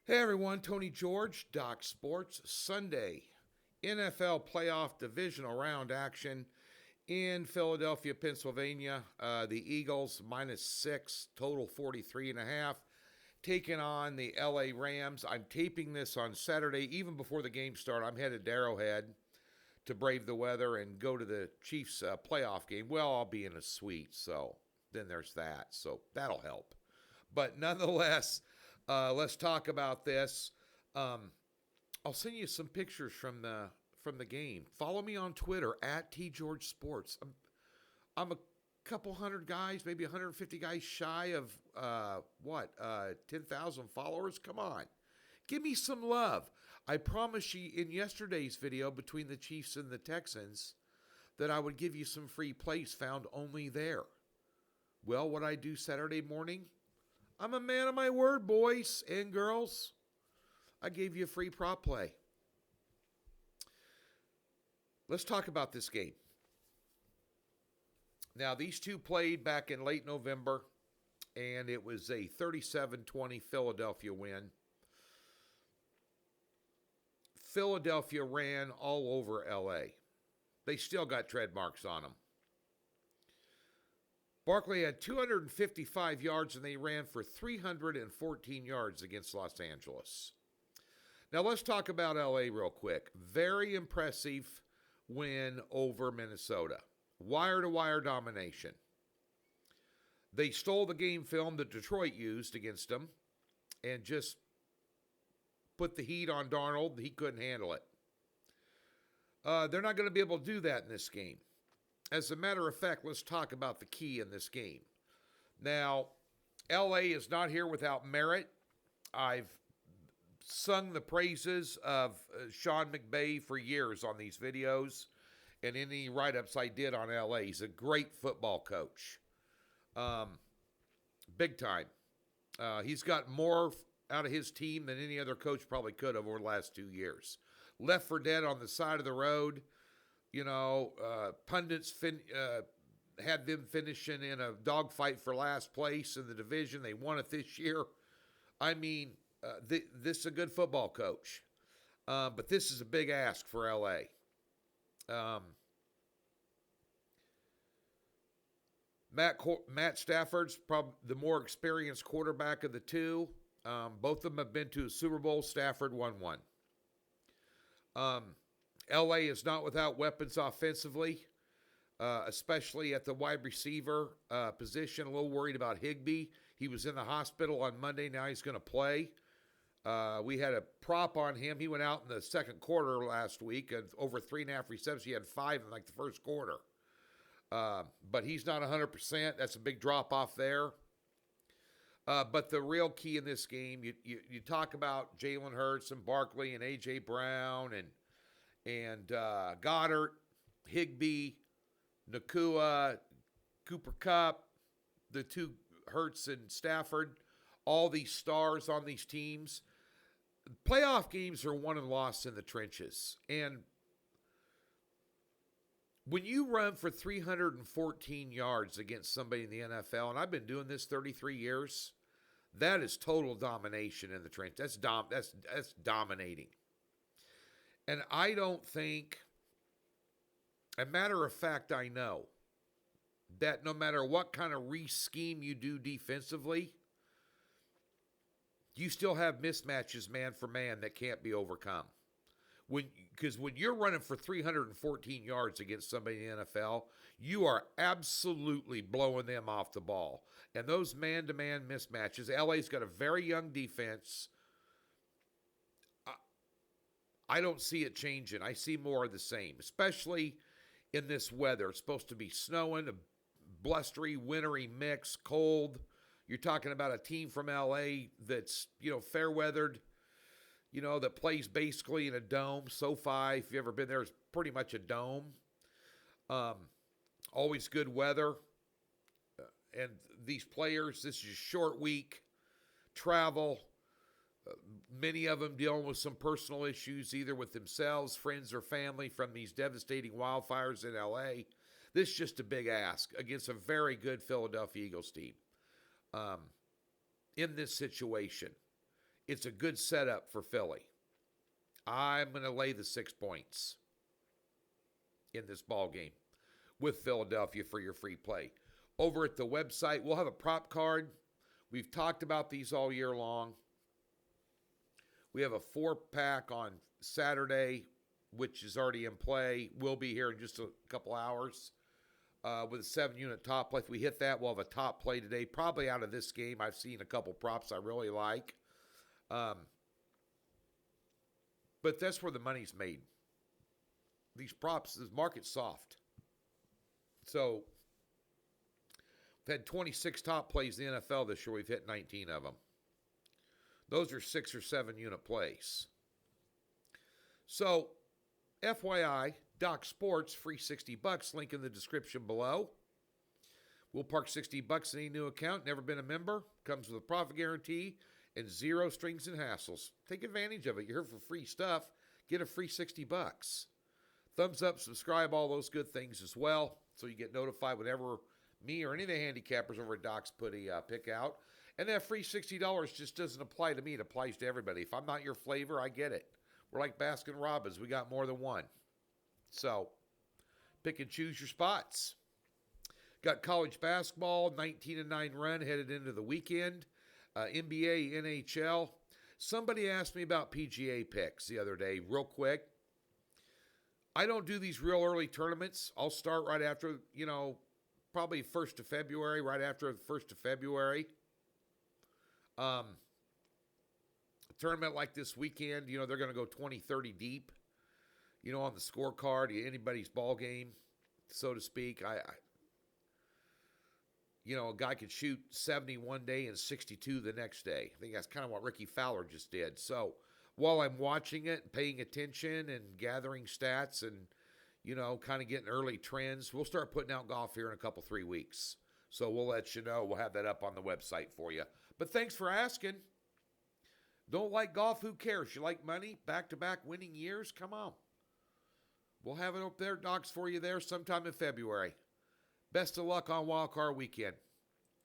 Hey everyone, Tony George, Doc Sports, Sunday NFL playoff divisional round action in Philadelphia, Pennsylvania. The Eagles -6, total 43.5, taking on the LA Rams. I'm taping this on Saturday, even before the game started. I'm headed to Arrowhead to brave the weather and go to the Chiefs playoff game. Well, I'll be in a suite, so then there's that. So that'll help. But nonetheless, let's talk about this. Um, I'll send you some pictures from the game. Follow me on Twitter at tgeorgesports. I'm a couple hundred guys, maybe 150 guys shy of 10,000 followers. Come on, give me some love. I promised you in yesterday's video between the Chiefs and the Texans that I would give you some free plays found only there. Well, what I do Saturday morning, I'm a man of my word, boys and girls. I gave you a free prop play. Let's talk about this game. Now, these two played back in late November, and it was a 37-20 Philadelphia win. Philadelphia ran all over LA. They still got tread marks on them. Barkley had 255 yards, and they ran for 314 yards against Los Angeles. Now, let's talk about LA real quick. Very impressive win over Minnesota. Wire-to-wire domination. They stole the game film that Detroit used against them and just put the heat on Darnold. He couldn't handle it. They're not going to be able to do that in this game. As a matter of fact, let's talk about the key in this game. Now, LA is not here without merit. I've sung the praises of Sean McVay for years on these videos and any write-ups I did on LA. He's a great football coach. Big time. He's got more out of his team than any other coach probably could have over the last 2 years. Left for dead on the side of the road. Pundits had them finishing in a dogfight for last place in the division. They won it this year. I mean, this is a good football coach. But this is a big ask for LA. Matt Stafford's probably the more experienced quarterback of the two. Both of them have been to a Super Bowl. Stafford won one. LA is not without weapons offensively, especially at the wide receiver position. A little worried about Higbee. He was in the hospital on Monday. Now he's going to play. We had a prop on him. He went out in the second quarter last week and over 3.5 receptions. He had 5 in the first quarter. But he's not 100%. That's a big drop off there. But the real key in this game, you talk about Jalen Hurts and Barkley and A.J. Brown and Goddard, Higbee, Nakua, Cooper Kupp, the two Hurts and Stafford, all these stars on these teams. Playoff games are won and lost in the trenches. And when you run for 314 yards against somebody in the NFL, and I've been doing this 33 years, that is total domination in the trench. That's dominating. And I don't think, a matter of fact, I know that no matter what kind of re-scheme you do defensively, you still have mismatches man for man that can't be overcome. Because when you're running for 314 yards against somebody in the NFL, you are absolutely blowing them off the ball. And those man-to-man mismatches, LA's got a very young defense. I don't see it changing. I see more of the same, especially in this weather. It's supposed to be snowing, a blustery, wintry mix, cold. You're talking about a team from LA that's, fair weathered, that plays basically in a dome. SoFi, if you've ever been there, is pretty much a dome. Always good weather. And these players, this is a short week, travel. Many of them dealing with some personal issues, either with themselves, friends, or family from these devastating wildfires in LA. This is just a big ask against a very good Philadelphia Eagles team. In this situation, it's a good setup for Philly. I'm going to lay the 6 points in this ball game with Philadelphia for your free play. Over at the website, we'll have a prop card. We've talked about these all year long. We have a 4-pack on Saturday, which is already in play. We'll be here in just a couple hours with a 7-unit top play. If we hit that, we'll have a top play today, probably out of this game. I've seen a couple props I really like. But that's where the money's made. These props, the market's soft. So we've had 26 top plays in the NFL this year. We've hit 19 of them. Those are 6 or 7 unit plays. So, FYI, Doc Sports, free $60, link in the description below. We'll park $60 in any new account, never been a member, comes with a profit guarantee, and 0 strings and hassles. Take advantage of it. You're here for free stuff. Get a free $60. Thumbs up, subscribe, all those good things as well, so you get notified whenever me or any of the handicappers over at Doc's put a pick out. And that free $60 just doesn't apply to me. It applies to everybody. If I'm not your flavor, I get it. We're like Baskin Robbins. We got more than one. So, pick and choose your spots. Got college basketball, 19-9 run headed into the weekend. NBA, NHL. Somebody asked me about PGA picks the other day, real quick. I don't do these real early tournaments. I'll start right after, probably 1st of February, right after the 1st of February. A tournament like this weekend, they're going to go 20, 30 deep, on the scorecard, anybody's ball game, so to speak. A guy could shoot 70 one day and 62 the next day. I think that's kind of what Ricky Fowler just did. So while I'm watching it and paying attention and gathering stats and, kind of getting early trends, we'll start putting out golf here in a 3 weeks. So we'll let you know. We'll have that up on the website for you. But thanks for asking. Don't like golf? Who cares? You like money? Back-to-back winning years? Come on. We'll have it up there, Docs, for you there sometime in February. Best of luck on Wild Card Weekend.